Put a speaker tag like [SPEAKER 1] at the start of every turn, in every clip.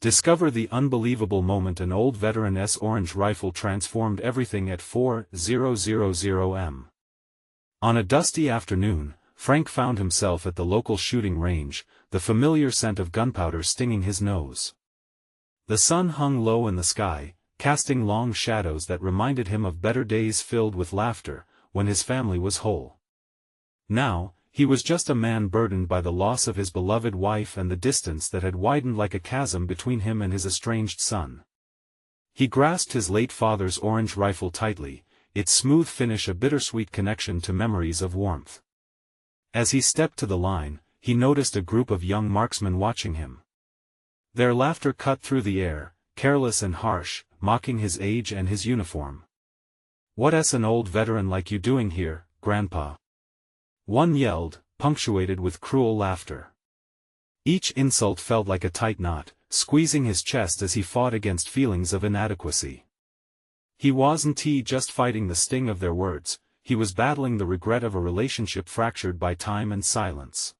[SPEAKER 1] Discover the unbelievable moment an old veteran's orange rifle transformed everything at 4000 m. On a dusty afternoon, Frank found himself at the local shooting range, the familiar scent of gunpowder stinging his nose. The sun hung low in the sky, casting long shadows that reminded him of better days filled with laughter, when his family was whole. Now, he was just a man burdened by the loss of his beloved wife and the distance that had widened like a chasm between him and his estranged son. He grasped his late father's orange rifle tightly, its smooth finish a bittersweet connection to memories of warmth. As he stepped to the line, he noticed a group of young marksmen watching him. Their laughter cut through the air, careless and harsh, mocking his age and his uniform. "What's an old veteran like you doing here, Grandpa?" one yelled, punctuated with cruel laughter. Each insult felt like a tight knot, squeezing his chest as he fought against feelings of inadequacy. He wasn't just fighting the sting of their words, he was battling the regret of a relationship fractured by time and silence.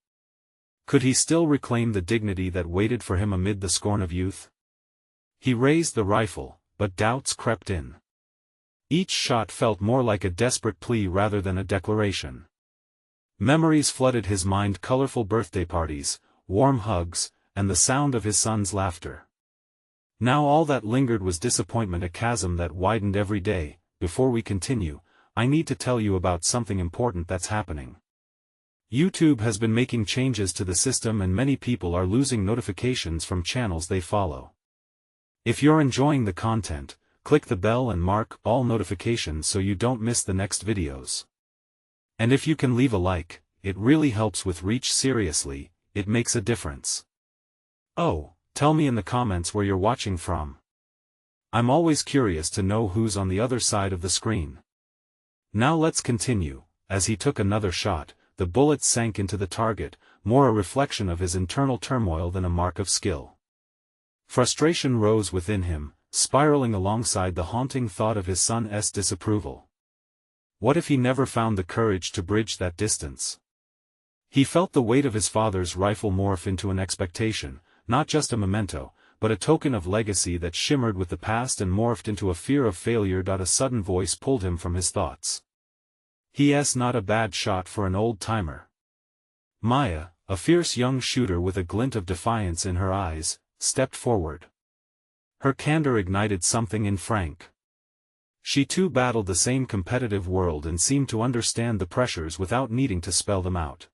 [SPEAKER 1] Could he still reclaim the dignity that waited for him amid the scorn of youth? He raised the rifle, but doubts crept in. Each shot felt more like a desperate plea rather than a declaration. Memories flooded his mind: colorful birthday parties, warm hugs, and the sound of his son's laughter. Now all that lingered was disappointment, a chasm that widened every day. Before we continue, I need to tell you about something important that's happening. YouTube has been making changes to the system and many people are losing notifications from channels they follow. If you're enjoying the content, click the bell and mark all notifications so you don't miss the next videos. And if you can leave a like, it really helps with reach. Seriously, it makes a difference. Oh, tell me in the comments where you're watching from. I'm always curious to know who's on the other side of the screen. Now let's continue. As he took another shot, the bullet sank into the target, more a reflection of his internal turmoil than a mark of skill. Frustration rose within him, spiraling alongside the haunting thought of his son's disapproval. What if he never found the courage to bridge that distance? He felt the weight of his father's rifle morph into an expectation, not just a memento, but a token of legacy that shimmered with the past and morphed into a fear of failure. A sudden voice pulled him from his thoughts. He's not a bad shot for an old-timer. Maya, a fierce young shooter with a glint of defiance in her eyes, stepped forward. Her candor ignited something in Frank. She too battled the same competitive world and seemed to understand the pressures without needing to spell them out.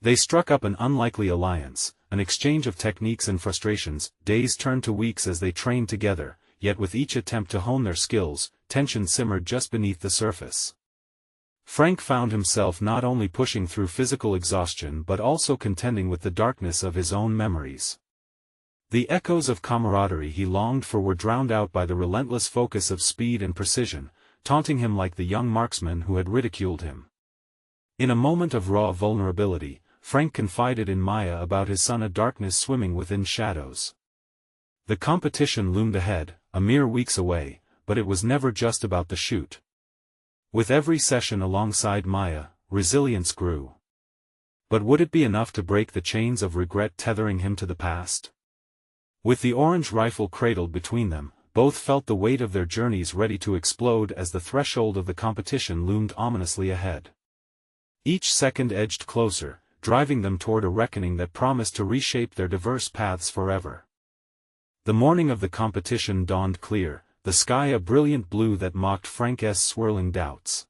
[SPEAKER 1] They struck up an unlikely alliance, an exchange of techniques and frustrations. Days turned to weeks as they trained together, yet with each attempt to hone their skills, tension simmered just beneath the surface. Frank found himself not only pushing through physical exhaustion but also contending with the darkness of his own memories. The echoes of camaraderie he longed for were drowned out by the relentless focus of speed and precision, taunting him like the young marksman who had ridiculed him. In a moment of raw vulnerability, Frank confided in Maya about his son, a darkness swimming within shadows. The competition loomed ahead, a mere weeks away, but it was never just about the shoot. With every session alongside Maya, resilience grew. But would it be enough to break the chains of regret tethering him to the past? With the orange rifle cradled between them, both felt the weight of their journeys ready to explode as the threshold of the competition loomed ominously ahead. Each second edged closer, driving them toward a reckoning that promised to reshape their diverse paths forever. The morning of the competition dawned clear, the sky a brilliant blue that mocked Frank's swirling doubts.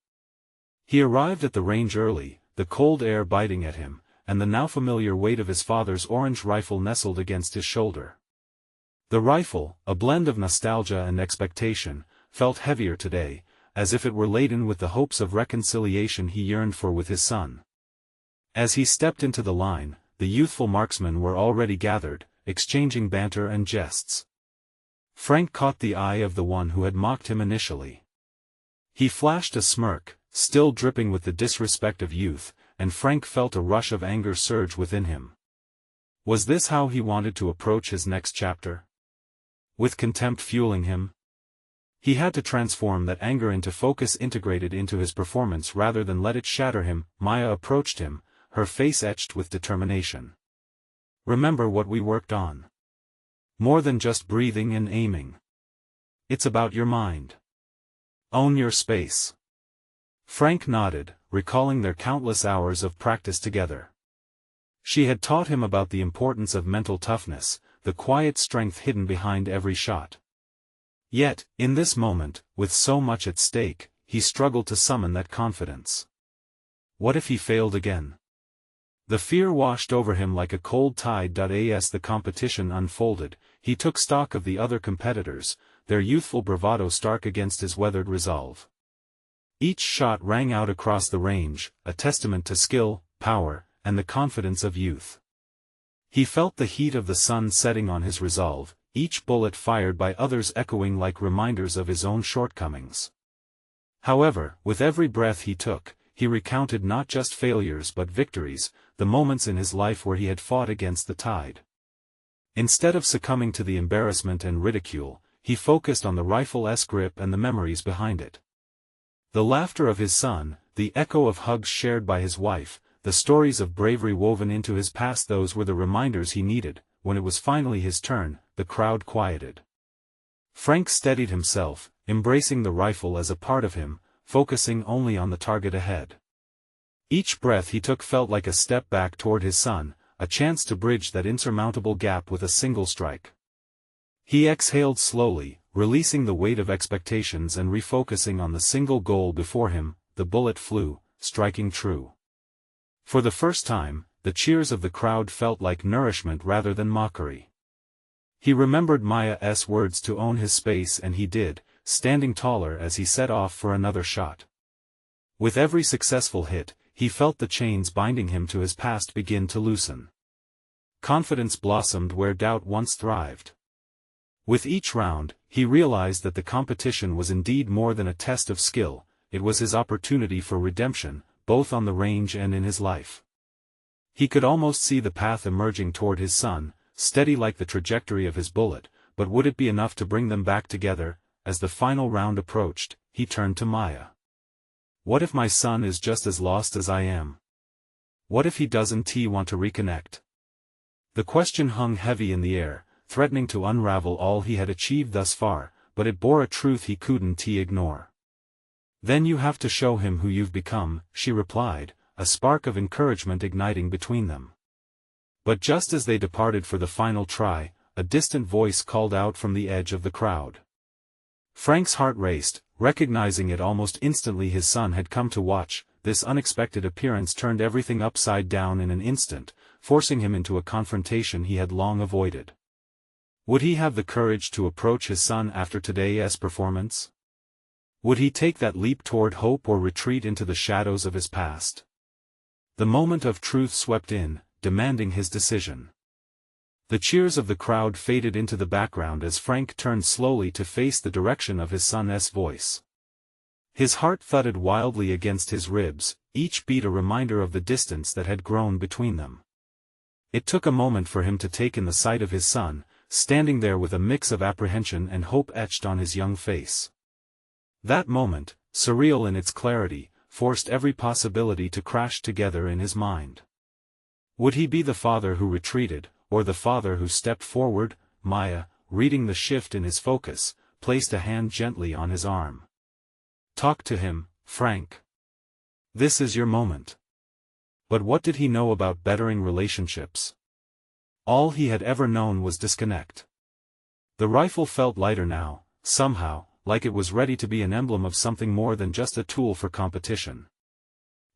[SPEAKER 1] He arrived at the range early, the cold air biting at him, and the now familiar weight of his father's orange rifle nestled against his shoulder. The rifle, a blend of nostalgia and expectation, felt heavier today, as if it were laden with the hopes of reconciliation he yearned for with his son. As he stepped into the line, the youthful marksmen were already gathered, exchanging banter and jests. Frank caught the eye of the one who had mocked him initially. He flashed a smirk, still dripping with the disrespect of youth, and Frank felt a rush of anger surge within him. Was this how he wanted to approach his next chapter? With contempt fueling him? He had to transform that anger into focus integrated into his performance rather than let it shatter him. Maya approached him, her face etched with determination. Remember what we worked on. More than just breathing and aiming. It's about your mind. Own your space. Frank nodded, recalling their countless hours of practice together. She had taught him about the importance of mental toughness, the quiet strength hidden behind every shot. Yet, in this moment, with so much at stake, he struggled to summon that confidence. What if he failed again? The fear washed over him like a cold tide. As the competition unfolded, he took stock of the other competitors, their youthful bravado stark against his weathered resolve. Each shot rang out across the range, a testament to skill, power, and the confidence of youth. He felt the heat of the sun setting on his resolve, each bullet fired by others echoing like reminders of his own shortcomings. However, with every breath he took, he recounted not just failures but victories, the moments in his life where he had fought against the tide. Instead of succumbing to the embarrassment and ridicule, he focused on the rifle's grip and the memories behind it. The laughter of his son, the echo of hugs shared by his wife, the stories of bravery woven into his past, those were the reminders he needed. When it was finally his turn, the crowd quieted. Frank steadied himself, embracing the rifle as a part of him, focusing only on the target ahead. Each breath he took felt like a step back toward his son, a chance to bridge that insurmountable gap with a single strike. He exhaled slowly, releasing the weight of expectations and refocusing on the single goal before him. The bullet flew, striking true. For the first time, the cheers of the crowd felt like nourishment rather than mockery. He remembered Maya's words to own his space, and he did, standing taller as he set off for another shot. With every successful hit, he felt the chains binding him to his past begin to loosen. Confidence blossomed where doubt once thrived. With each round, he realized that the competition was indeed more than a test of skill, it was his opportunity for redemption, both on the range and in his life. He could almost see the path emerging toward his son, steady like the trajectory of his bullet, but would it be enough to bring them back together? As the final round approached, he turned to Maya. What if my son is just as lost as I am? What if he doesn't want to reconnect? The question hung heavy in the air, threatening to unravel all he had achieved thus far, but it bore a truth he couldn't ignore. Then you have to show him who you've become, she replied, a spark of encouragement igniting between them. But just as they departed for the final try, a distant voice called out from the edge of the crowd. Frank's heart raced, recognizing it almost instantly. His son had come to watch. This unexpected appearance turned everything upside down in an instant, forcing him into a confrontation he had long avoided. Would he have the courage to approach his son after today's performance? Would he take that leap toward hope or retreat into the shadows of his past? The moment of truth swept in, demanding his decision. The cheers of the crowd faded into the background as Frank turned slowly to face the direction of his son's voice. His heart thudded wildly against his ribs, each beat a reminder of the distance that had grown between them. It took a moment for him to take in the sight of his son, standing there with a mix of apprehension and hope etched on his young face. That moment, surreal in its clarity, forced every possibility to crash together in his mind. Would he be the father who retreated, or the father who stepped forward? Maya, reading the shift in his focus, placed a hand gently on his arm. Talk to him, Frank. This is your moment. But what did he know about bettering relationships? All he had ever known was disconnect. The rifle felt lighter now, somehow, like it was ready to be an emblem of something more than just a tool for competition.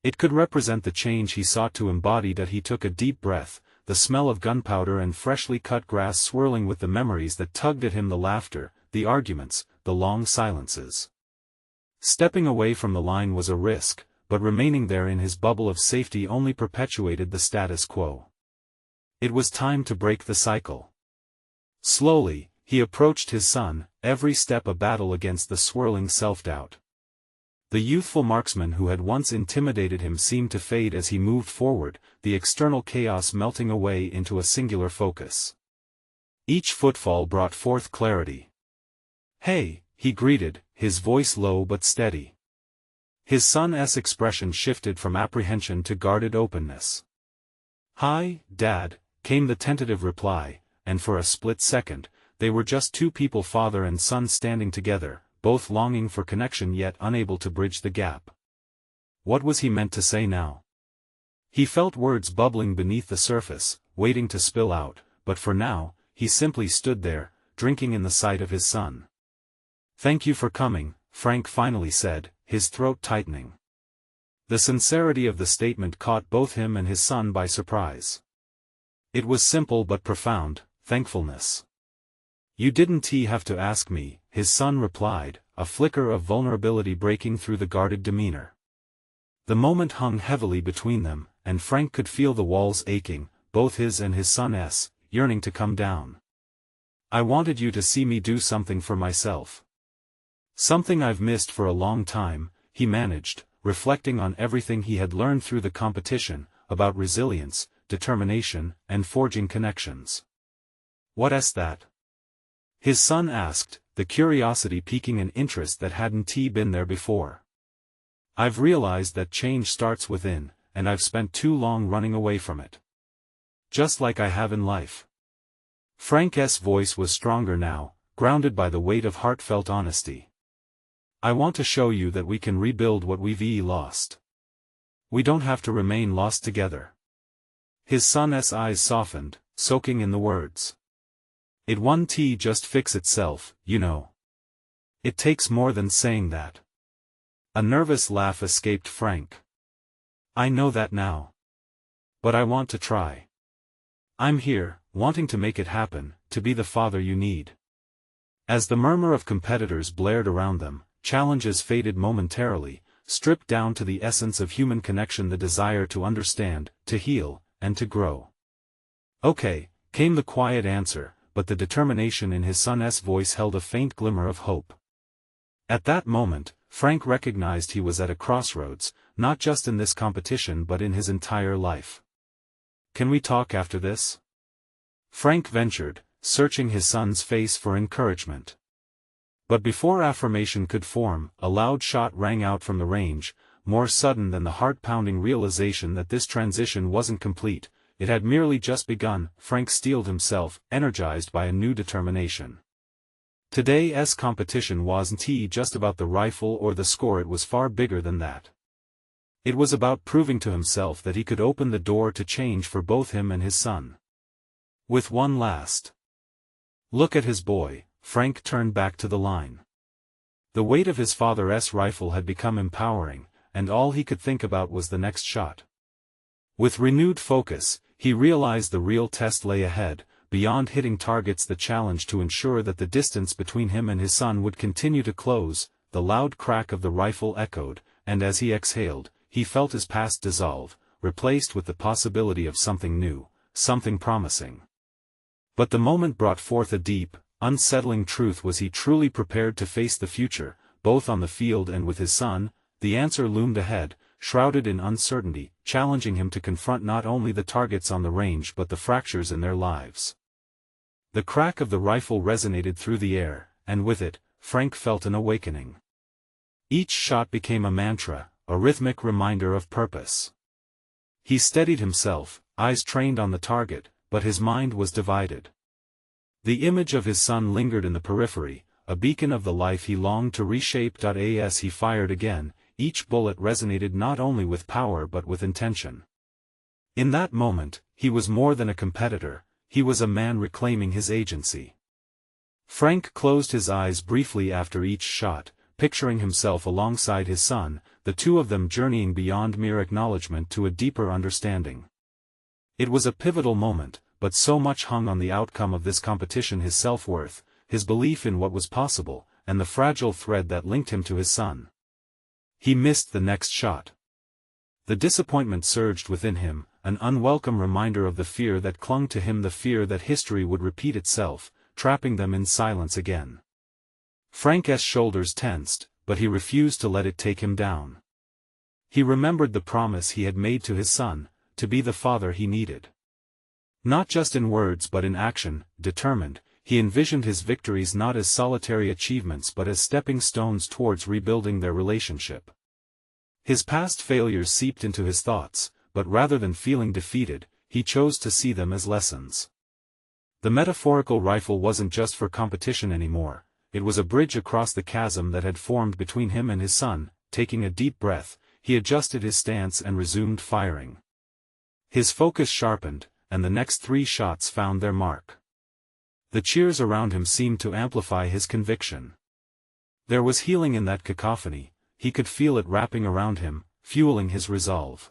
[SPEAKER 1] It could represent the change he sought to embody. He took a deep breath, the smell of gunpowder and freshly cut grass swirling with the memories that tugged at him, the laughter, the arguments, the long silences. Stepping away from the line was a risk, but remaining there in his bubble of safety only perpetuated the status quo. It was time to break the cycle. Slowly, he approached his son, every step a battle against the swirling self-doubt. The youthful marksman who had once intimidated him seemed to fade as he moved forward, the external chaos melting away into a singular focus. Each footfall brought forth clarity. "Hey," he greeted, his voice low but steady. His son's expression shifted from apprehension to guarded openness. "Hi, Dad," came the tentative reply, and for a split second, they were just two people, father and son, standing together, both longing for connection yet unable to bridge the gap. What was he meant to say now? He felt words bubbling beneath the surface, waiting to spill out, but for now, he simply stood there, drinking in the sight of his son. "Thank you for coming," Frank finally said, his throat tightening. The sincerity of the statement caught both him and his son by surprise. It was simple but profound, thankfulness. "You didn't have to ask me," his son replied, a flicker of vulnerability breaking through the guarded demeanor. The moment hung heavily between them, and Frank could feel the walls aching, both his and his son's, yearning to come down. "I wanted you to see me do something for myself. Something I've missed for a long time," he managed, reflecting on everything he had learned through the competition, about resilience, determination, and forging connections. "What's that?" his son asked, the curiosity piquing an interest that hadn't been there before. "I've realized that change starts within, and I've spent too long running away from it. Just like I have in life." Frank's voice was stronger now, grounded by the weight of heartfelt honesty. "I want to show you that we can rebuild what we've lost. We don't have to remain lost together." His son's eyes softened, soaking in the words. "It won't just fix itself, you know. It takes more than saying that." A nervous laugh escaped Frank. "I know that now. But I want to try. I'm here, wanting to make it happen, to be the father you need." As the murmur of competitors blared around them, challenges faded momentarily, stripped down to the essence of human connection, the desire to understand, to heal, and to grow. "Okay," came the quiet answer, but the determination in his son's voice held a faint glimmer of hope. At that moment, Frank recognized he was at a crossroads, not just in this competition but in his entire life. "Can we talk after this?" Frank ventured, searching his son's face for encouragement. But before affirmation could form, a loud shot rang out from the range, more sudden than the heart-pounding realization that this transition wasn't complete, it had merely just begun. Frank steeled himself, energized by a new determination. Today's competition wasn't just about the rifle or the score, it was far bigger than that. It was about proving to himself that he could open the door to change for both him and his son. With one last look at his boy, Frank turned back to the line. The weight of his father's rifle had become empowering, and all he could think about was the next shot. With renewed focus, he realized the real test lay ahead. Beyond hitting targets, the challenge to ensure that the distance between him and his son would continue to close. The loud crack of the rifle echoed, and as he exhaled, he felt his past dissolve, replaced with the possibility of something new, something promising. But the moment brought forth a deep, unsettling truth. Was he truly prepared to face the future, both on the field and with his son? The answer loomed ahead, shrouded in uncertainty, challenging him to confront not only the targets on the range but the fractures in their lives. The crack of the rifle resonated through the air, and with it, Frank felt an awakening. Each shot became a mantra, a rhythmic reminder of purpose. He steadied himself, eyes trained on the target, but his mind was divided. The image of his son lingered in the periphery, a beacon of the life he longed to reshape. As he fired again, each bullet resonated not only with power but with intention. In that moment, he was more than a competitor. He was a man reclaiming his agency. Frank closed his eyes briefly after each shot, picturing himself alongside his son, the two of them journeying beyond mere acknowledgement to a deeper understanding. It was a pivotal moment, but so much hung on the outcome of this competition: his self-worth, his belief in what was possible, and the fragile thread that linked him to his son. He missed the next shot. The disappointment surged within him, an unwelcome reminder of the fear that clung to him, the fear that history would repeat itself, trapping them in silence again. Frank's shoulders tensed, but he refused to let it take him down. He remembered the promise he had made to his son, to be the father he needed. Not just in words but in action. Determined, he envisioned his victories not as solitary achievements but as stepping stones towards rebuilding their relationship. His past failures seeped into his thoughts, but rather than feeling defeated, he chose to see them as lessons. The metaphorical rifle wasn't just for competition anymore, it was a bridge across the chasm that had formed between him and his son. Taking a deep breath, he adjusted his stance and resumed firing. His focus sharpened, and the next 3 shots found their mark. The cheers around him seemed to amplify his conviction. There was healing in that cacophony, he could feel it wrapping around him, fueling his resolve.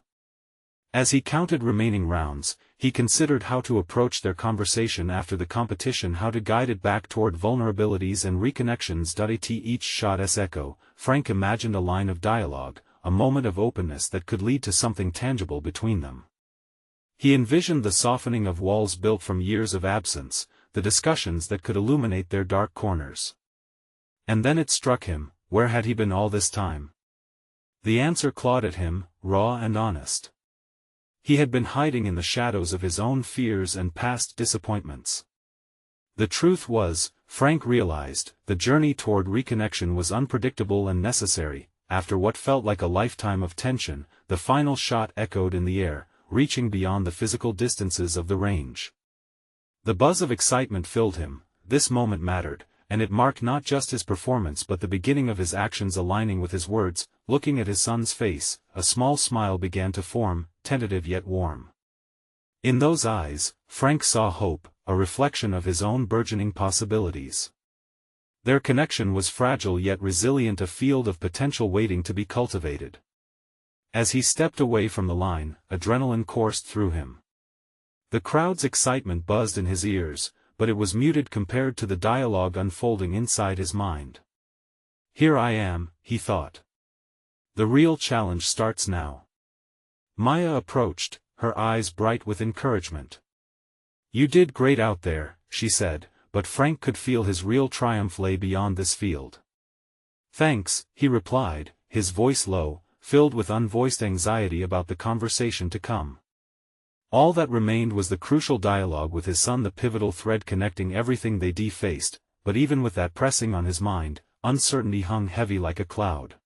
[SPEAKER 1] As he counted remaining rounds, he considered how to approach their conversation after the competition, how to guide it back toward vulnerabilities and reconnections. At each shot's echo, Frank imagined a line of dialogue, a moment of openness that could lead to something tangible between them. He envisioned the softening of walls built from years of absence, the discussions that could illuminate their dark corners. And then it struck him, where had he been all this time? The answer clawed at him, raw and honest. He had been hiding in the shadows of his own fears and past disappointments. The truth was, Frank realized, the journey toward reconnection was unpredictable and necessary. After what felt like a lifetime of tension, the final shot echoed in the air, reaching beyond the physical distances of the range. The buzz of excitement filled him. This moment mattered, and it marked not just his performance but the beginning of his actions aligning with his words. Looking at his son's face, a small smile began to form, tentative yet warm. In those eyes, Frank saw hope, a reflection of his own burgeoning possibilities. Their connection was fragile yet resilient, a field of potential waiting to be cultivated. As he stepped away from the line, adrenaline coursed through him. The crowd's excitement buzzed in his ears, but it was muted compared to the dialogue unfolding inside his mind. Here I am, he thought. The real challenge starts now. Maya approached, her eyes bright with encouragement. You did great out there, she said, but Frank could feel his real triumph lay beyond this field. Thanks, he replied, his voice low, filled with unvoiced anxiety about the conversation to come. All that remained was the crucial dialogue with his son, the pivotal thread connecting everything they faced, but even with that pressing on his mind, uncertainty hung heavy like a cloud.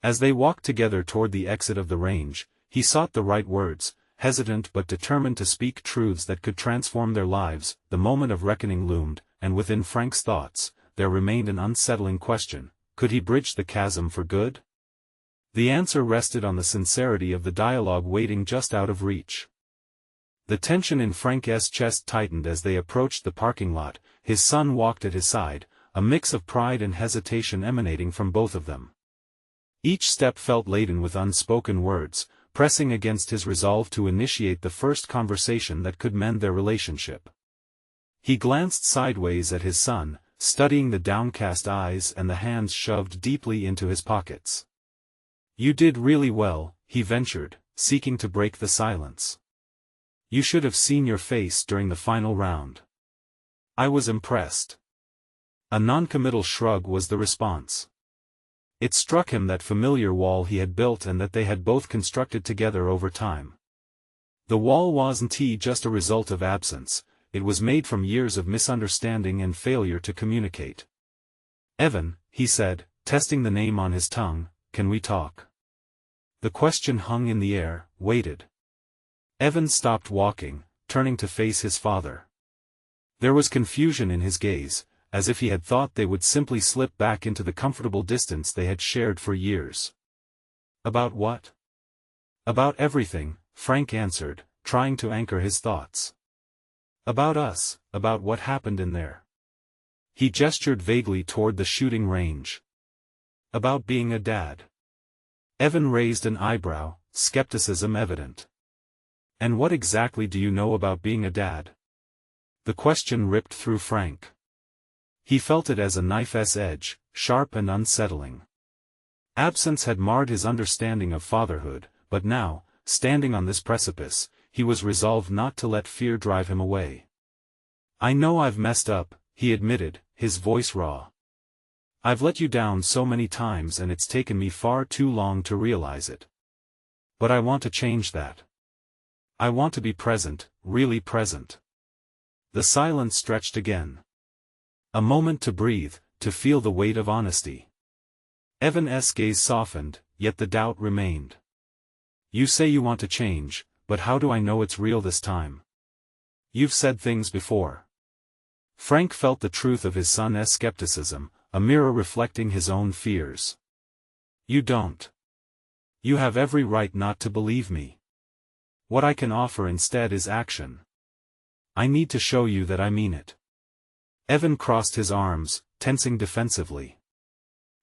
[SPEAKER 1] As they walked together toward the exit of the range, he sought the right words, hesitant but determined to speak truths that could transform their lives. The moment of reckoning loomed, and within Frank's thoughts, there remained an unsettling question: could he bridge the chasm for good? The answer rested on the sincerity of the dialogue waiting just out of reach. The tension in Frank's chest tightened as they approached the parking lot. His son walked at his side, a mix of pride and hesitation emanating from both of them. Each step felt laden with unspoken words, pressing against his resolve to initiate the first conversation that could mend their relationship. He glanced sideways at his son, studying the downcast eyes and the hands shoved deeply into his pockets. You did really well, he ventured, seeking to break the silence. You should have seen your face during the final round. I was impressed. A noncommittal shrug was the response. It struck him that familiar wall he had built and that they had both constructed together over time. The wall wasn't just a result of absence, it was made from years of misunderstanding and failure to communicate. Evan, he said, testing the name on his tongue, can we talk? The question hung in the air, waited. Evan stopped walking, turning to face his father. There was confusion in his gaze, as if he had thought they would simply slip back into the comfortable distance they had shared for years. About what? About everything, Frank answered, trying to anchor his thoughts. About us, about what happened in there. He gestured vaguely toward the shooting range. About being a dad. Evan raised an eyebrow, skepticism evident. And what exactly do you know about being a dad? The question ripped through Frank. He felt it as a knife's edge, sharp and unsettling. Absence had marred his understanding of fatherhood, but now, standing on this precipice, he was resolved not to let fear drive him away. I know I've messed up, he admitted, his voice raw. I've let you down so many times and it's taken me far too long to realize it. But I want to change that. I want to be present, really present. The silence stretched again. A moment to breathe, to feel the weight of honesty. Evan's gaze softened, yet the doubt remained. You say you want to change, but how do I know it's real this time? You've said things before. Frank felt the truth of his son's skepticism, a mirror reflecting his own fears. You don't. You have every right not to believe me. What I can offer instead is action. I need to show you that I mean it. Evan crossed his arms, tensing defensively.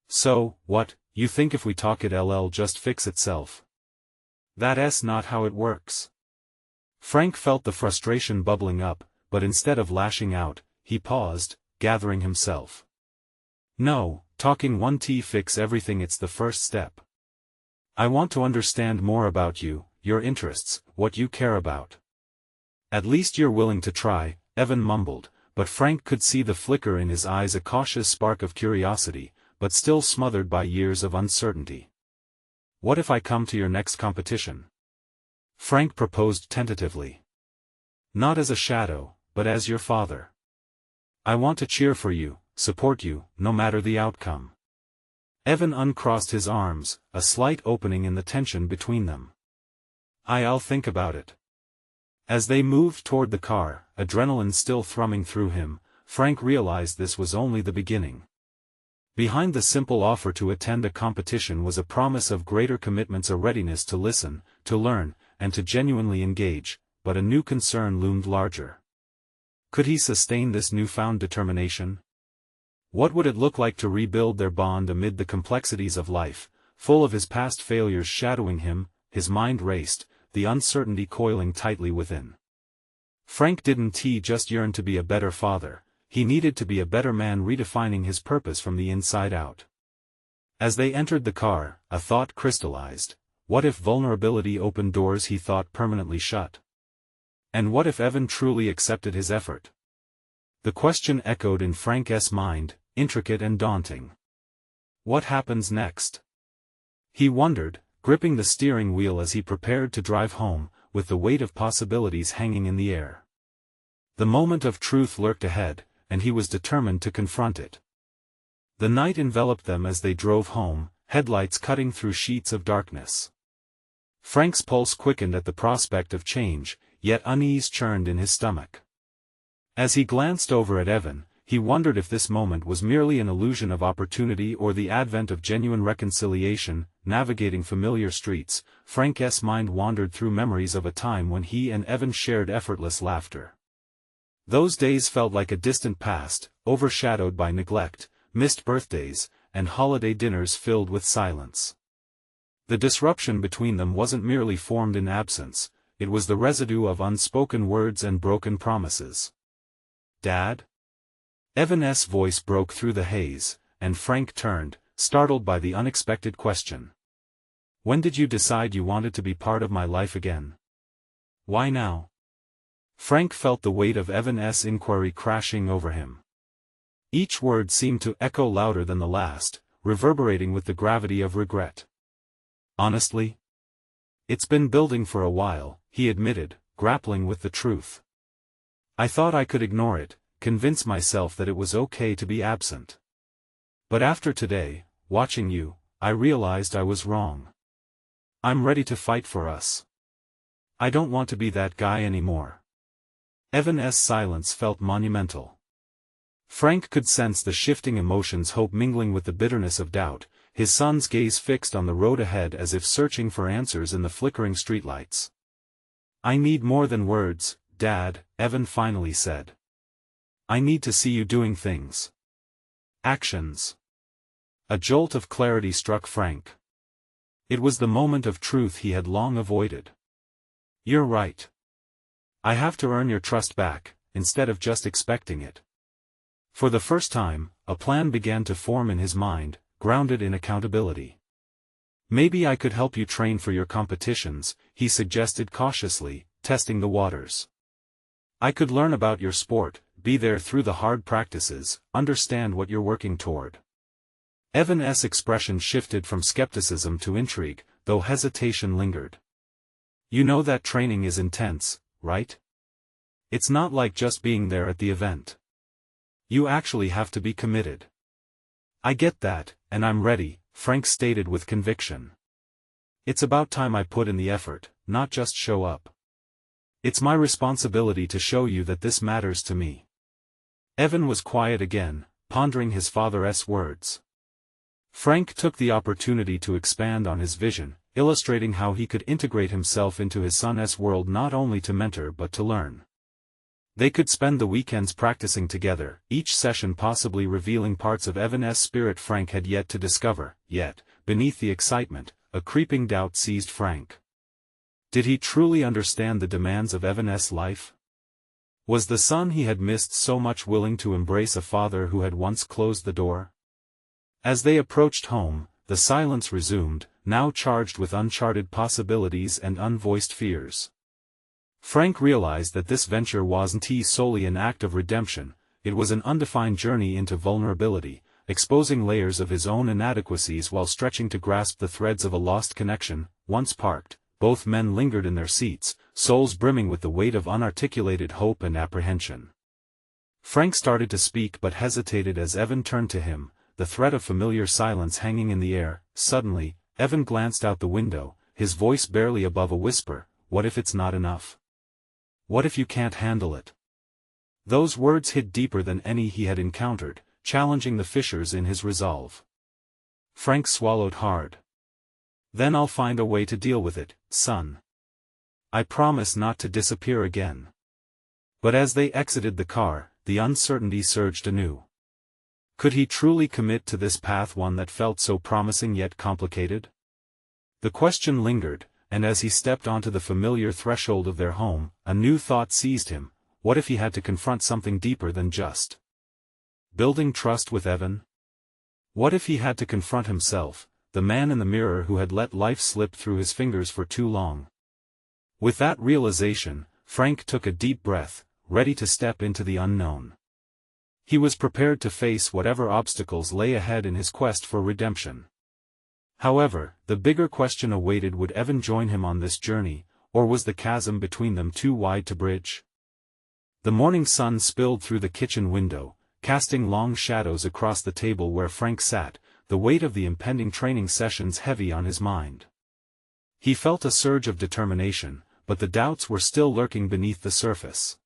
[SPEAKER 1] So, what, you think if we talk it'll just fix itself? That's not how it works. Frank felt the frustration bubbling up, but instead of lashing out, he paused, gathering himself. No, talking won't fix everything, it's the first step. I want to understand more about you, your interests, what you care about. At least you're willing to try, Evan mumbled, but Frank could see the flicker in his eyes, a cautious spark of curiosity, but still smothered by years of uncertainty. What if I come to your next competition? Frank proposed tentatively. Not as a shadow, but as your father. I want to cheer for you, support you, no matter the outcome. Evan uncrossed his arms, a slight opening in the tension between them. I'll think about it. As they moved toward the car, adrenaline still thrumming through him, Frank realized this was only the beginning. Behind the simple offer to attend a competition was a promise of greater commitments, a readiness to listen, to learn, and to genuinely engage, but a new concern loomed larger. Could he sustain this newfound determination? What would it look like to rebuild their bond amid the complexities of life, full of his past failures shadowing him? His mind raced, the uncertainty coiling tightly within. Frank didn't just yearn to be a better father, he needed to be a better man, redefining his purpose from the inside out. As they entered the car, a thought crystallized. What if vulnerability opened doors he thought permanently shut? And what if Evan truly accepted his effort? The question echoed in Frank's mind, intricate and daunting. What happens next? He wondered, gripping the steering wheel as he prepared to drive home, with the weight of possibilities hanging in the air. The moment of truth lurked ahead, and he was determined to confront it. The night enveloped them as they drove home, headlights cutting through sheets of darkness. Frank's pulse quickened at the prospect of change, yet unease churned in his stomach. As he glanced over at Evan, he wondered if this moment was merely an illusion of opportunity or the advent of genuine reconciliation. Navigating familiar streets, Frank's mind wandered through memories of a time when he and Evan shared effortless laughter. Those days felt like a distant past, overshadowed by neglect, missed birthdays, and holiday dinners filled with silence. The disruption between them wasn't merely formed in absence, it was the residue of unspoken words and broken promises. Dad? Evan's voice broke through the haze, and Frank turned, startled by the unexpected question. When did you decide you wanted to be part of my life again? Why now? Frank felt the weight of Evan's inquiry crashing over him. Each word seemed to echo louder than the last, reverberating with the gravity of regret. Honestly? It's been building for a while, he admitted, grappling with the truth. I thought I could ignore it, convince myself that it was okay to be absent. But after today, watching you, I realized I was wrong. I'm ready to fight for us. I don't want to be that guy anymore. Evan's silence felt monumental. Frank could sense the shifting emotions, hope mingling with the bitterness of doubt, his son's gaze fixed on the road ahead as if searching for answers in the flickering streetlights. I need more than words, Dad, Evan finally said. I need to see you doing things. Actions. A jolt of clarity struck Frank. It was the moment of truth he had long avoided. You're right. I have to earn your trust back, instead of just expecting it. For the first time, a plan began to form in his mind, grounded in accountability. Maybe I could help you train for your competitions, he suggested cautiously, testing the waters. I could learn about your sport, be there through the hard practices, understand what you're working toward. Evan's expression shifted from skepticism to intrigue, though hesitation lingered. You know that training is intense, right? It's not like just being there at the event. You actually have to be committed. I get that, and I'm ready, Frank stated with conviction. It's about time I put in the effort, not just show up. It's my responsibility to show you that this matters to me. Evan was quiet again, pondering his father's words. Frank took the opportunity to expand on his vision, illustrating how he could integrate himself into his son's world not only to mentor but to learn. They could spend the weekends practicing together, each session possibly revealing parts of Evan's spirit Frank had yet to discover, yet, beneath the excitement, a creeping doubt seized Frank. Did he truly understand the demands of Evan's life? Was the son he had missed so much willing to embrace a father who had once closed the door? As they approached home, the silence resumed, now charged with uncharted possibilities and unvoiced fears. Frank realized that this venture wasn't solely an act of redemption, it was an undefined journey into vulnerability, exposing layers of his own inadequacies while stretching to grasp the threads of a lost connection. Once parked, both men lingered in their seats, souls brimming with the weight of unarticulated hope and apprehension. Frank started to speak but hesitated as Evan turned to him, the threat of familiar silence hanging in the air. Suddenly, Evan glanced out the window, his voice barely above a whisper, "What if it's not enough? What if you can't handle it?" Those words hit deeper than any he had encountered, challenging the fissures in his resolve. Frank swallowed hard. "Then I'll find a way to deal with it, son. I promise not to disappear again." But as they exited the car, the uncertainty surged anew. Could he truly commit to this path, one that felt so promising yet complicated? The question lingered, and as he stepped onto the familiar threshold of their home, a new thought seized him. What if he had to confront something deeper than just building trust with Evan? What if he had to confront himself, the man in the mirror who had let life slip through his fingers for too long? With that realization, Frank took a deep breath, ready to step into the unknown. He was prepared to face whatever obstacles lay ahead in his quest for redemption. However, the bigger question awaited: would Evan join him on this journey, or was the chasm between them too wide to bridge? The morning sun spilled through the kitchen window, casting long shadows across the table where Frank sat, the weight of the impending training sessions heavy on his mind. He felt a surge of determination, but the doubts were still lurking beneath the surface.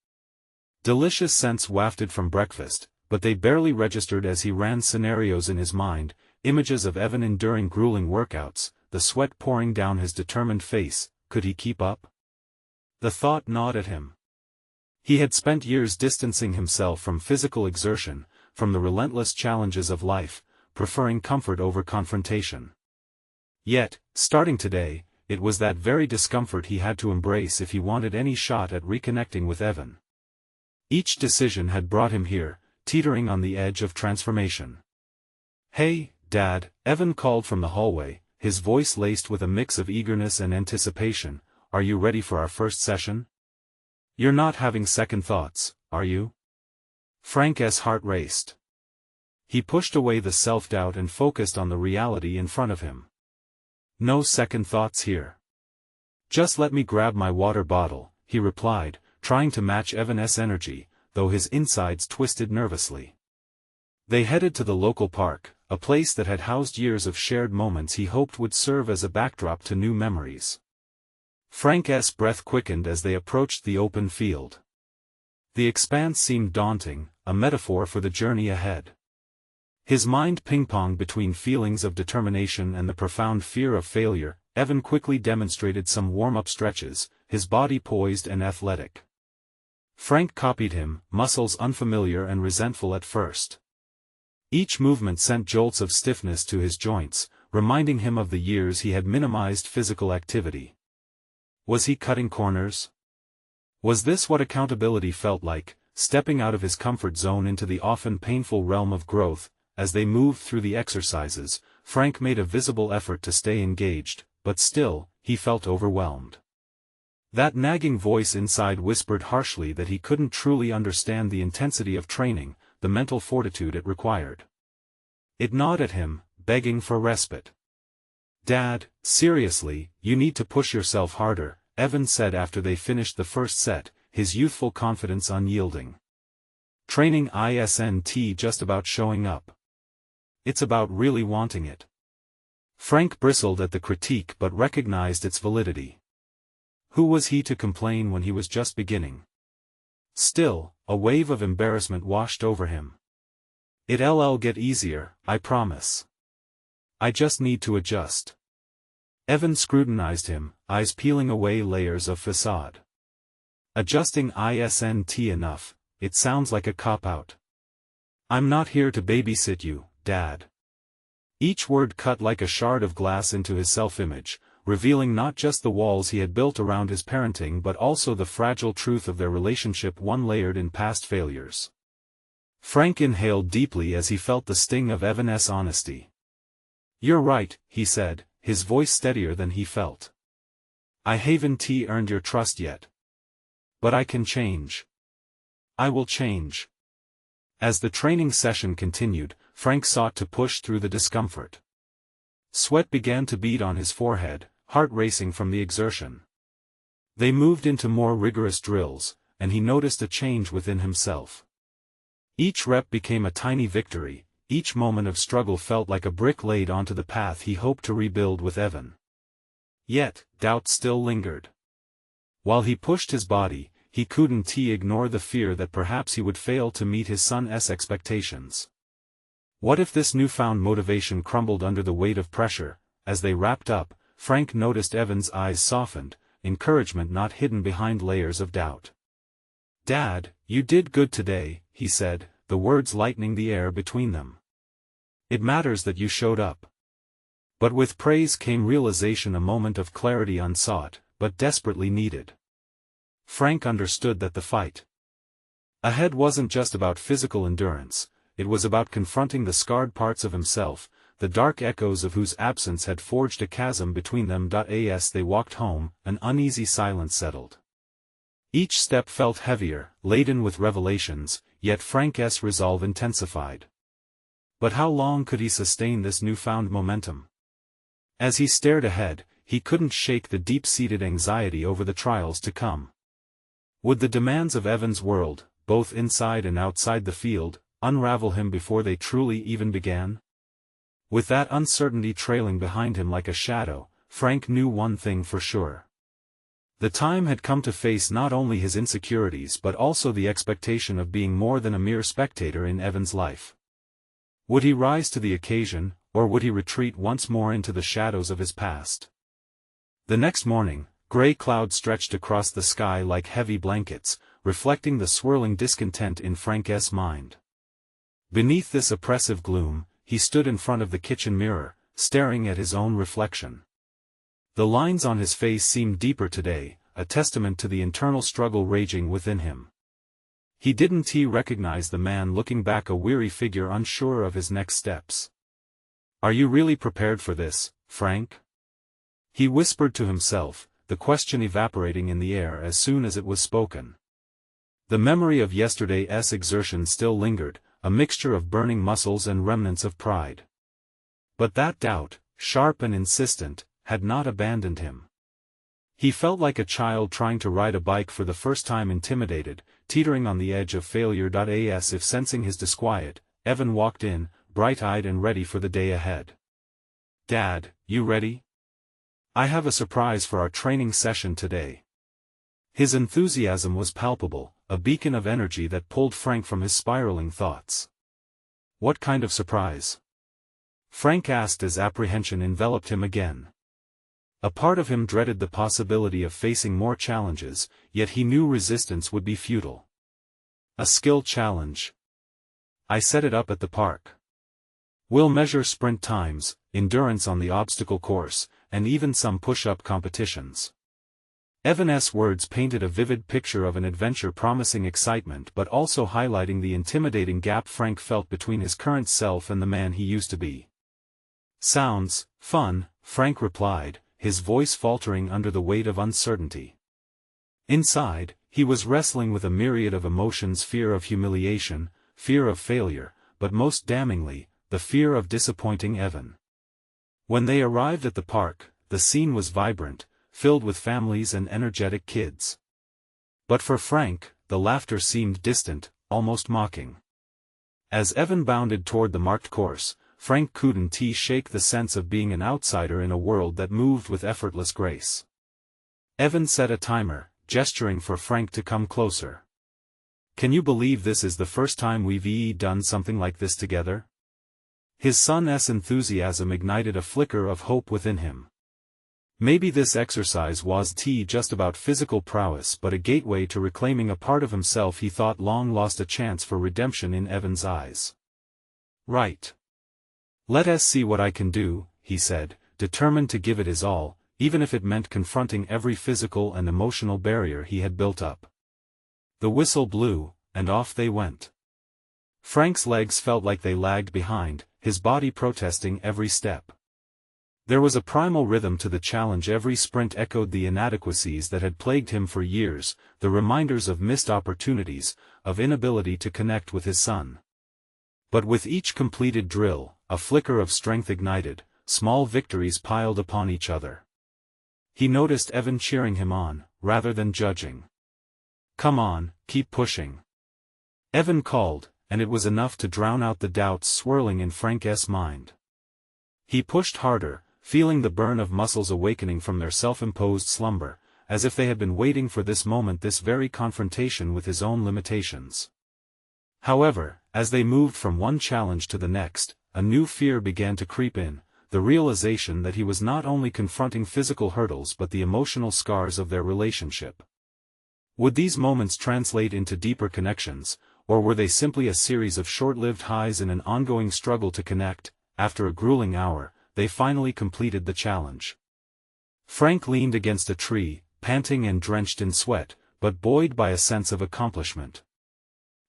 [SPEAKER 1] Delicious scents wafted from breakfast, but they barely registered as he ran scenarios in his mind, images of Evan enduring grueling workouts, the sweat pouring down his determined face. Could he keep up? The thought gnawed at him. He had spent years distancing himself from physical exertion, from the relentless challenges of life, preferring comfort over confrontation. Yet, starting today, it was that very discomfort he had to embrace if he wanted any shot at reconnecting with Evan. Each decision had brought him here, teetering on the edge of transformation. "Hey, Dad," Evan called from the hallway, his voice laced with a mix of eagerness and anticipation. "Are you ready for our first session? You're not having second thoughts, are you?" Frank's heart raced. He pushed away the self-doubt and focused on the reality in front of him. "No second thoughts here. Just let me grab my water bottle," he replied, trying to match Evan's energy, though his insides twisted nervously. They headed to the local park, a place that had housed years of shared moments he hoped would serve as a backdrop to new memories. Frank's breath quickened as they approached the open field. The expanse seemed daunting, a metaphor for the journey ahead. His mind ping-ponged between feelings of determination and the profound fear of failure. Evan quickly demonstrated some warm-up stretches, his body poised and athletic. Frank copied him, muscles unfamiliar and resentful at first. Each movement sent jolts of stiffness to his joints, reminding him of the years he had minimized physical activity. Was he cutting corners? Was this what accountability felt like, stepping out of his comfort zone into the often painful realm of growth? As they moved through the exercises, Frank made a visible effort to stay engaged, but still, he felt overwhelmed. That nagging voice inside whispered harshly that he couldn't truly understand the intensity of training, the mental fortitude it required. It gnawed at him, begging for respite. "Dad, seriously, you need to push yourself harder," Evan said after they finished the first set, his youthful confidence unyielding. "Training isn't just about showing up. It's about really wanting it." Frank bristled at the critique but recognized its validity. Who was he to complain when he was just beginning? Still, a wave of embarrassment washed over him. It'll get easier, I promise. I just need to adjust. Evan scrutinized him, eyes peeling away layers of facade. Adjusting isn't enough, it sounds like a cop-out. I'm not here to babysit you, Dad. Each word cut like a shard of glass into his self-image, revealing not just the walls he had built around his parenting but also the fragile truth of their relationship, one layered in past failures. Frank inhaled deeply as he felt the sting of Evan's honesty. You're right, he said, his voice steadier than he felt. I haven't earned your trust yet. But I can change. I will change. As the training session continued, Frank sought to push through the discomfort. Sweat began to bead on his forehead, heart racing from the exertion. They moved into more rigorous drills, and he noticed a change within himself. Each rep became a tiny victory, each moment of struggle felt like a brick laid onto the path he hoped to rebuild with Evan. Yet, doubt still lingered. While he pushed his body, he couldn't ignore the fear that perhaps he would fail to meet his son's expectations. What if this newfound motivation crumbled under the weight of pressure? As they wrapped up, Frank noticed Evan's eyes softened, encouragement not hidden behind layers of doubt. Dad, you did good today, he said, the words lightening the air between them. It matters that you showed up. But with praise came realization, a moment of clarity unsought, but desperately needed. Frank understood that the fight ahead wasn't just about physical endurance, it was about confronting the scarred parts of himself, the dark echoes of whose absence had forged a chasm between them. As they walked home, an uneasy silence settled. Each step felt heavier, laden with revelations, yet Frank's resolve intensified. But how long could he sustain this newfound momentum? As he stared ahead, he couldn't shake the deep-seated anxiety over the trials to come. Would the demands of Evan's world, both inside and outside the field, unravel him before they truly even began? With that uncertainty trailing behind him like a shadow, Frank knew one thing for sure. The time had come to face not only his insecurities but also the expectation of being more than a mere spectator in Evan's life. Would he rise to the occasion, or would he retreat once more into the shadows of his past? The next morning, gray clouds stretched across the sky like heavy blankets, reflecting the swirling discontent in Frank's mind. Beneath this oppressive gloom, he stood in front of the kitchen mirror, staring at his own reflection. The lines on his face seemed deeper today, a testament to the internal struggle raging within him. He didn't recognize the man looking back, a weary figure unsure of his next steps. Are you really prepared for this, Frank? He whispered to himself, the question evaporating in the air as soon as it was spoken. The memory of yesterday's exertion still lingered, a mixture of burning muscles and remnants of pride. But that doubt, sharp and insistent, had not abandoned him. He felt like a child trying to ride a bike for the first time, intimidated, teetering on the edge of failure. As if sensing his disquiet, Evan walked in, bright-eyed and ready for the day ahead. Dad, you ready? I have a surprise for our training session today. His enthusiasm was palpable, a beacon of energy that pulled Frank from his spiraling thoughts. What kind of surprise? Frank asked as apprehension enveloped him again. A part of him dreaded the possibility of facing more challenges, yet he knew resistance would be futile. A skill challenge. I set it up at the park. We'll measure sprint times, endurance on the obstacle course, and even some push-up competitions. Evan's words painted a vivid picture of an adventure promising excitement but also highlighting the intimidating gap Frank felt between his current self and the man he used to be. Sounds fun, Frank replied, his voice faltering under the weight of uncertainty. Inside, he was wrestling with a myriad of emotions: fear of humiliation, fear of failure, but most damningly, the fear of disappointing Evan. When they arrived at the park, the scene was vibrant, filled with families and energetic kids. But for Frank, the laughter seemed distant, almost mocking. As Evan bounded toward the marked course, Frank couldn't shake the sense of being an outsider in a world that moved with effortless grace. Evan set a timer, gesturing for Frank to come closer. Can you believe this is the first time we've done something like this together? His son's enthusiasm ignited a flicker of hope within him. Maybe this exercise was just about physical prowess but a gateway to reclaiming a part of himself he thought long lost a chance for redemption in Evan's eyes. Right. Let us see what I can do, he said, determined to give it his all, even if it meant confronting every physical and emotional barrier he had built up. The whistle blew, and off they went. Frank's legs felt like they lagged behind, his body protesting every step. There was a primal rhythm to the challenge. Every sprint echoed the inadequacies that had plagued him for years, the reminders of missed opportunities, of inability to connect with his son. But with each completed drill, a flicker of strength ignited, small victories piled upon each other. He noticed Evan cheering him on, rather than judging. "Come on, keep pushing," Evan called, and it was enough to drown out the doubts swirling in Frank's mind. He pushed harder, feeling the burn of muscles awakening from their self-imposed slumber, as if they had been waiting for this moment, this very confrontation with his own limitations. However, as they moved from one challenge to the next, a new fear began to creep in, the realization that he was not only confronting physical hurdles but the emotional scars of their relationship. Would these moments translate into deeper connections, or were they simply a series of short-lived highs in an ongoing struggle to connect? After a grueling hour, they finally completed the challenge. Frank leaned against a tree, panting and drenched in sweat, but buoyed by a sense of accomplishment.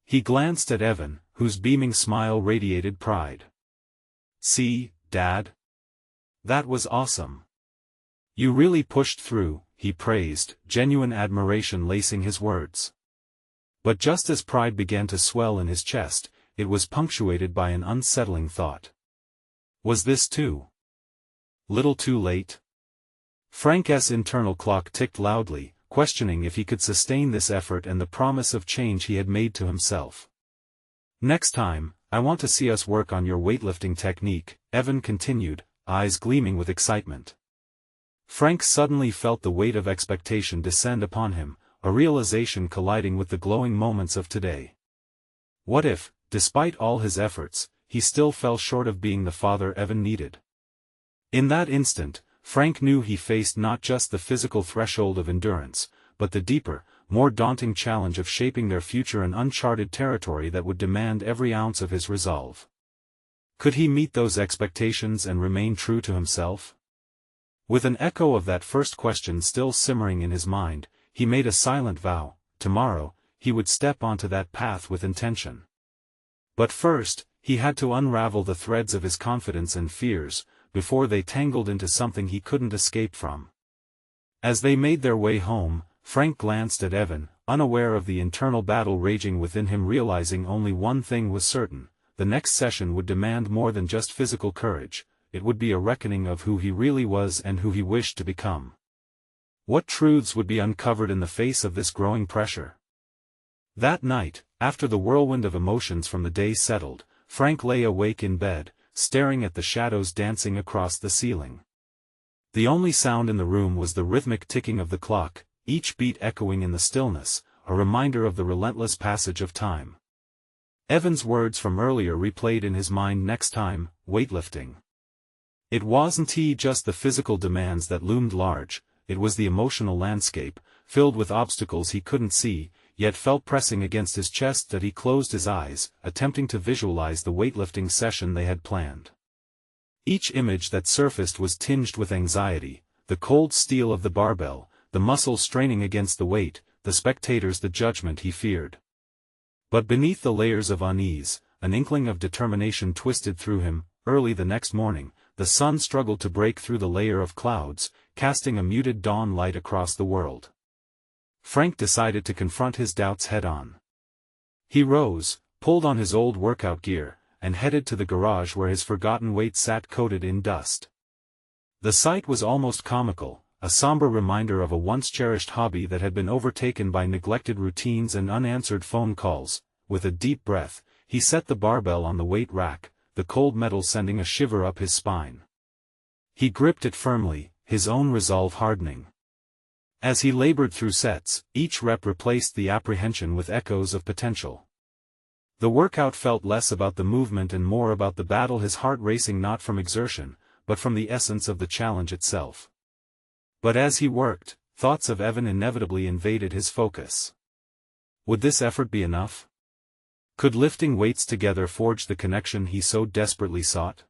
[SPEAKER 1] He glanced at Evan, whose beaming smile radiated pride. "See, Dad? That was awesome. You really pushed through," he praised, genuine admiration lacing his words. But just as pride began to swell in his chest, it was punctuated by an unsettling thought. Was this too little too late? Frank's internal clock ticked loudly, questioning if he could sustain this effort and the promise of change he had made to himself. "Next time, I want to see us work on your weightlifting technique," Evan continued, eyes gleaming with excitement. Frank suddenly felt the weight of expectation descend upon him, a realization colliding with the glowing moments of today. What if, despite all his efforts, he still fell short of being the father Evan needed? In that instant, Frank knew he faced not just the physical threshold of endurance, but the deeper, more daunting challenge of shaping their future in uncharted territory that would demand every ounce of his resolve. Could he meet those expectations and remain true to himself? With an echo of that first question still simmering in his mind, he made a silent vow: tomorrow, he would step onto that path with intention. But first, he had to unravel the threads of his confidence and fears, before they tangled into something he couldn't escape from. As they made their way home, Frank glanced at Evan, unaware of the internal battle raging within him, realizing only one thing was certain: the next session would demand more than just physical courage, it would be a reckoning of who he really was and who he wished to become. What truths would be uncovered in the face of this growing pressure? That night, after the whirlwind of emotions from the day settled, Frank lay awake in bed, staring at the shadows dancing across the ceiling. The only sound in the room was the rhythmic ticking of the clock, each beat echoing in the stillness, a reminder of the relentless passage of time. Evan's words from earlier replayed in his mind: next time, weightlifting. It wasn't just the physical demands that loomed large, it was the emotional landscape, filled with obstacles he couldn't see, yet felt pressing against his chest, that he closed his eyes, attempting to visualize the weightlifting session they had planned. Each image that surfaced was tinged with anxiety: the cold steel of the barbell, the muscles straining against the weight, the spectators, the judgment he feared. But beneath the layers of unease, an inkling of determination twisted through him. Early the next morning, the sun struggled to break through the layer of clouds, casting a muted dawn light across the world. Frank decided to confront his doubts head-on. He rose, pulled on his old workout gear, and headed to the garage where his forgotten weight sat coated in dust. The sight was almost comical, a somber reminder of a once-cherished hobby that had been overtaken by neglected routines and unanswered phone calls. With a deep breath, he set the barbell on the weight rack, the cold metal sending a shiver up his spine. He gripped it firmly, his own resolve hardening. As he labored through sets, each rep replaced the apprehension with echoes of potential. The workout felt less about the movement and more about the battle, his heart racing not from exertion, but from the essence of the challenge itself. But as he worked, thoughts of Evan inevitably invaded his focus. Would this effort be enough? Could lifting weights together forge the connection he so desperately sought?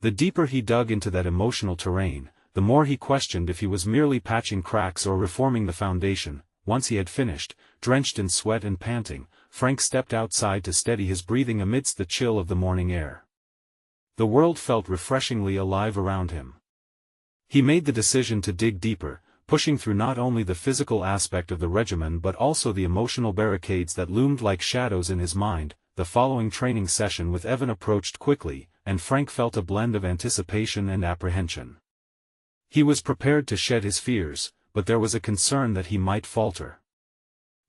[SPEAKER 1] The deeper he dug into that emotional terrain, the more he questioned if he was merely patching cracks or reforming the foundation. Once he had finished, drenched in sweat and panting, Frank stepped outside to steady his breathing amidst the chill of the morning air. The world felt refreshingly alive around him. He made the decision to dig deeper, pushing through not only the physical aspect of the regimen but also the emotional barricades that loomed like shadows in his mind. The following training session with Evan approached quickly, and Frank felt a blend of anticipation and apprehension. He was prepared to shed his fears, but there was a concern that he might falter.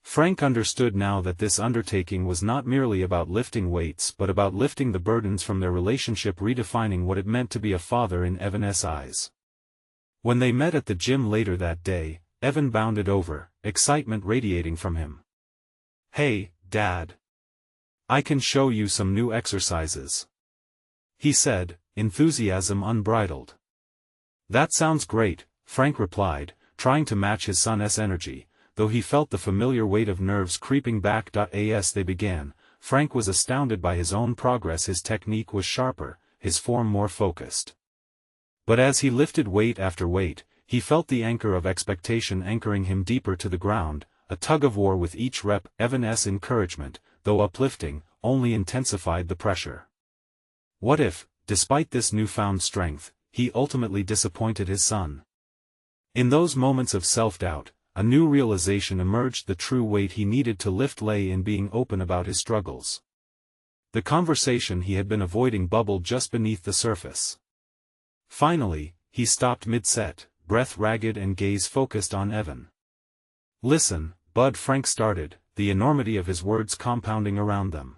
[SPEAKER 1] Frank understood now that this undertaking was not merely about lifting weights but about lifting the burdens from their relationship, redefining what it meant to be a father in Evan's eyes. When they met at the gym later that day, Evan bounded over, excitement radiating from him. "Hey, Dad. I can show you some new exercises," he said, enthusiasm unbridled. "That sounds great," Frank replied, trying to match his son's energy, though he felt the familiar weight of nerves creeping back. As they began, Frank was astounded by his own progress. His technique was sharper, his form more focused. But as he lifted weight after weight, he felt the anchor of expectation anchoring him deeper to the ground, a tug-of-war with each rep. Evan's encouragement, though uplifting, only intensified the pressure. What if, despite this newfound strength, he ultimately disappointed his son? In those moments of self-doubt, a new realization emerged: the true weight he needed to lift lay in being open about his struggles. The conversation he had been avoiding bubbled just beneath the surface. Finally, he stopped mid-set, breath ragged and gaze focused on Evan. "Listen, Bud," Frank started, the enormity of his words compounding around them.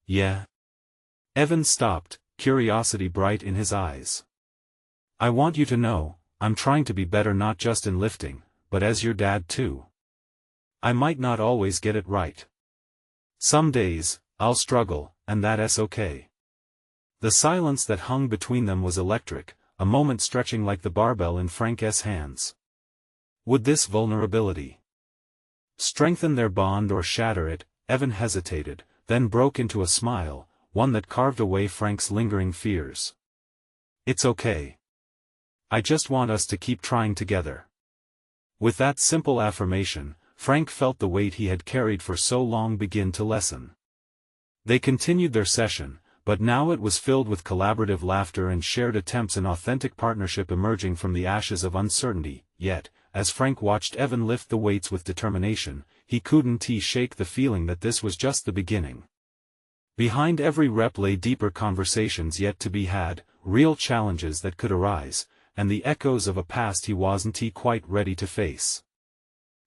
[SPEAKER 1] "Yeah?" Evan stopped, curiosity bright in his eyes. "I want you to know, I'm trying to be better not just in lifting, but as your dad too. I might not always get it right. Some days, I'll struggle, and that's okay." The silence that hung between them was electric, a moment stretching like the barbell in Frank's hands. Would this vulnerability strengthen their bond or shatter it? Evan hesitated, then broke into a smile, one that carved away Frank's lingering fears. "It's okay. I just want us to keep trying together." With that simple affirmation, Frank felt the weight he had carried for so long begin to lessen. They continued their session, but now it was filled with collaborative laughter and shared attempts, an authentic partnership emerging from the ashes of uncertainty. Yet, as Frank watched Evan lift the weights with determination, he couldn't shake the feeling that this was just the beginning. Behind every rep lay deeper conversations yet to be had, real challenges that could arise, and the echoes of a past he wasn't quite ready to face.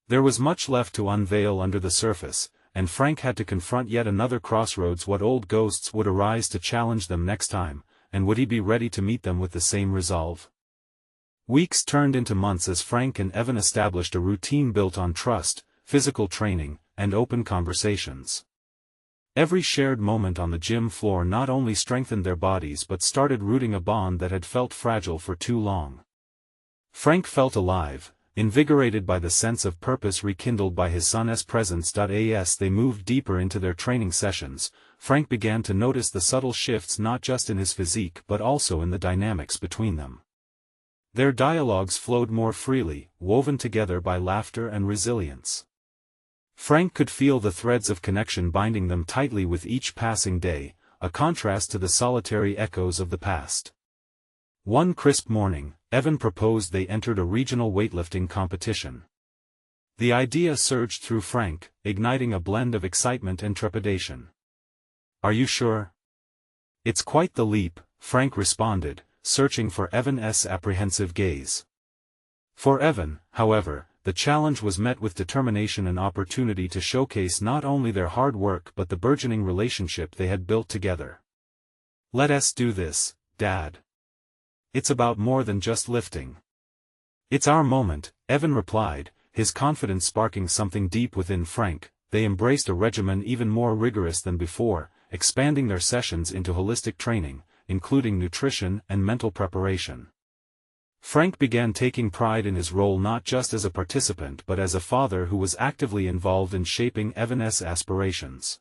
[SPEAKER 1] There was much left to unveil under the surface, and Frank had to confront yet another crossroads. What old ghosts would arise to challenge them next time, and would he be ready to meet them with the same resolve? Weeks turned into months as Frank and Evan established a routine built on trust, physical training, and open conversations. Every shared moment on the gym floor not only strengthened their bodies but started rooting a bond that had felt fragile for too long. Frank felt alive, invigorated by the sense of purpose rekindled by his son's presence. As they moved deeper into their training sessions, Frank began to notice the subtle shifts not just in his physique but also in the dynamics between them. Their dialogues flowed more freely, woven together by laughter and resilience. Frank could feel the threads of connection binding them tightly with each passing day, a contrast to the solitary echoes of the past. One crisp morning, Evan proposed they entered a regional weightlifting competition. The idea surged through Frank, igniting a blend of excitement and trepidation. "Are you sure?" "It's quite the leap," Frank responded, searching for Evan's apprehensive gaze. For Evan, however, the challenge was met with determination, an opportunity to showcase not only their hard work but the burgeoning relationship they had built together. "Let us do this, Dad. It's about more than just lifting." "It's our moment," Evan replied, his confidence sparking something deep within Frank. They embraced a regimen even more rigorous than before, expanding their sessions into holistic training, including nutrition and mental preparation. Frank began taking pride in his role not just as a participant but as a father who was actively involved in shaping Evan's aspirations.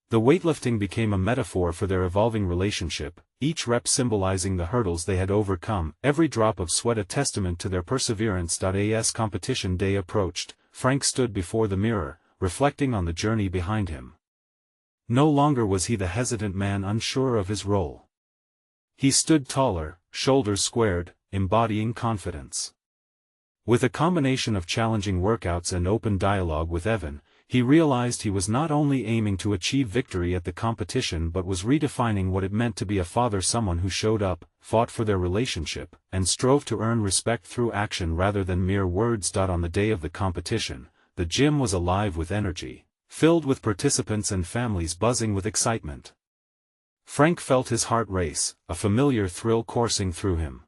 [SPEAKER 1] The weightlifting became a metaphor for their evolving relationship, each rep symbolizing the hurdles they had overcome, every drop of sweat a testament to their perseverance. As competition day approached, Frank stood before the mirror, reflecting on the journey behind him. No longer was he the hesitant man unsure of his role. He stood taller, shoulders squared, embodying confidence. With a combination of challenging workouts and open dialogue with Evan, he realized he was not only aiming to achieve victory at the competition but was redefining what it meant to be a father, someone who showed up, fought for their relationship, and strove to earn respect through action rather than mere words. On the day of the competition, the gym was alive with energy, filled with participants and families buzzing with excitement. Frank felt his heart race, a familiar thrill coursing through him.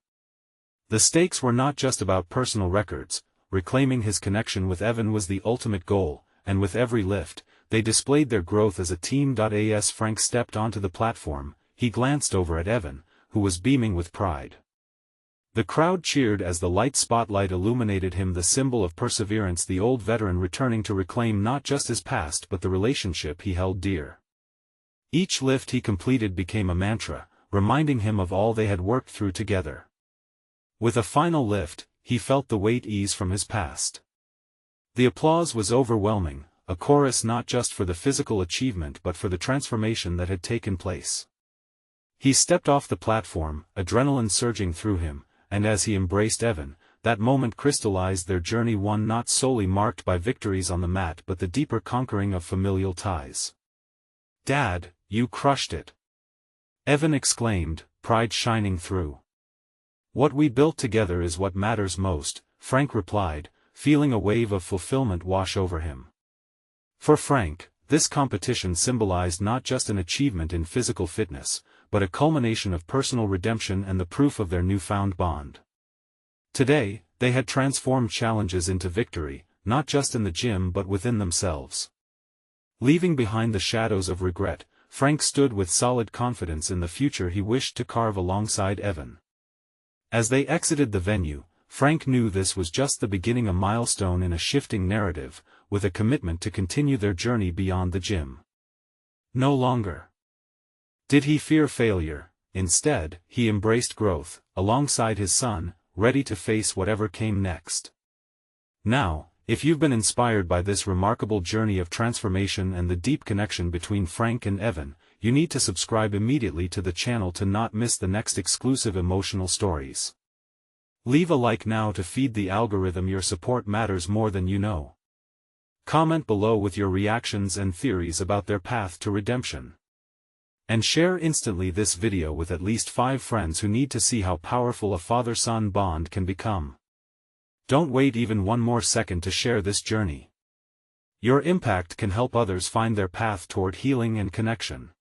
[SPEAKER 1] The stakes were not just about personal records. Reclaiming his connection with Evan was the ultimate goal, and with every lift, they displayed their growth as a team. As Frank stepped onto the platform, he glanced over at Evan, who was beaming with pride. The crowd cheered as the light spotlight illuminated him, the symbol of perseverance, the old veteran returning to reclaim not just his past but the relationship he held dear. Each lift he completed became a mantra, reminding him of all they had worked through together. With a final lift, he felt the weight ease from his past. The applause was overwhelming, a chorus not just for the physical achievement but for the transformation that had taken place. He stepped off the platform, adrenaline surging through him, and as he embraced Evan, that moment crystallized their journey, one not solely marked by victories on the mat but the deeper conquering of familial ties. "Dad, you crushed it!" Evan exclaimed, pride shining through. "What we built together is what matters most," Frank replied, feeling a wave of fulfillment wash over him. For Frank, this competition symbolized not just an achievement in physical fitness, but a culmination of personal redemption and the proof of their newfound bond. Today, they had transformed challenges into victory, not just in the gym but within themselves. Leaving behind the shadows of regret, Frank stood with solid confidence in the future he wished to carve alongside Evan. As they exited the venue, Frank knew this was just the beginning, a milestone in a shifting narrative, with a commitment to continue their journey beyond the gym. No longer did he fear failure. Instead, he embraced growth, alongside his son, ready to face whatever came next. Now, if you've been inspired by this remarkable journey of transformation and the deep connection between Frank and Evan, you need to subscribe immediately to the channel to not miss the next exclusive emotional stories. Leave a like now to feed the algorithm. Your support matters more than you know. Comment below with your reactions and theories about their path to redemption. And share instantly this video with at least 5 friends who need to see how powerful a father-son bond can become. Don't wait even one more second to share this journey. Your impact can help others find their path toward healing and connection.